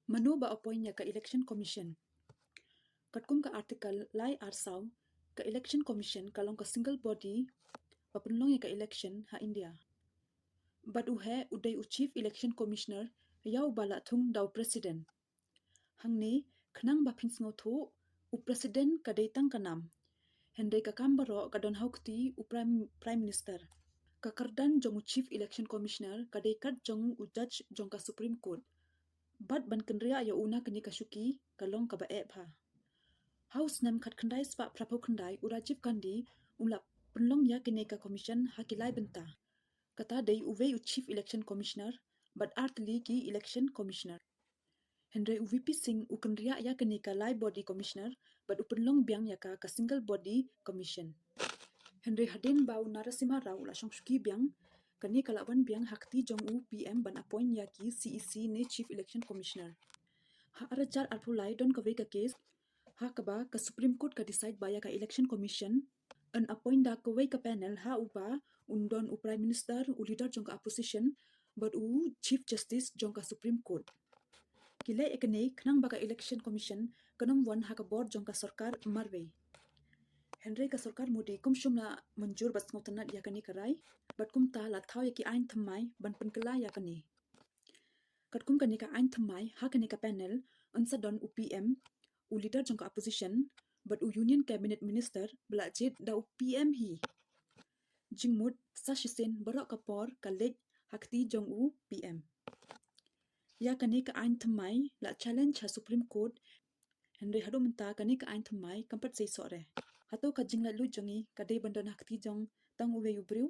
Mano ba appoint ka election commission. Katkum ka artikel lai arsau ka election commission kalong ka single body papunlong ka election ha India. But uhe uday chief election commissioner yaw bala thung daw president. Hangni khnang ba phingsngo thu u president ka datang kanam. Hendai ka kambaro ka don haukti u prime minister. Ka kardan jong chief election commissioner ka dekat jong u judge jong ka supreme court. Bat ban kendria ya una kini kasuki kalong ka bae pha. House nam khat khandai spa prapo khandai urajib kandi ulap penlong ya kini ka commission hakilai benta. Kata dei uve u chief election commissioner but artli ki election commissioner. Henry u VP Singh u kendria ya kini ka lai body commissioner but u penlong biang ya ka single body commission. Henry Hadin bau Narasimha Rao la songsuki biang kani kalawan biang hakti jong u PM ban appoint ya ki CEC ne chief election commissioner. Ha arajar arpulai don kawai ka case ha kaba ka Supreme Court ka decide baya ka election commission an appoint da kawai ka panel ha upa undon u prime minister u leader jong ka opposition but u chief justice jong ka Supreme Court. Kile ekane khnang baka election commission kanam wan ha ka board jong ka sarkar marwe. Henry ka sarkar mudi kum shumla manjur bas ngotana ya kani karai but kum ta la thau ya ki ain thamai ban pankala ya kani. Katkum kani ka ain thamai ha kani ka panel unsa don u PM u leader jong ka opposition but u union cabinet minister bla jit da u PM hi jingmut sashisen barok kapor kalej hakti jong u PM ya kani ka ain thamai la challenge ha Supreme Court Henry hado menta kani ka ain thamai kampat sei sore hato ka jingla lu jongi ka dei bandon hakti jong tang uwe u briu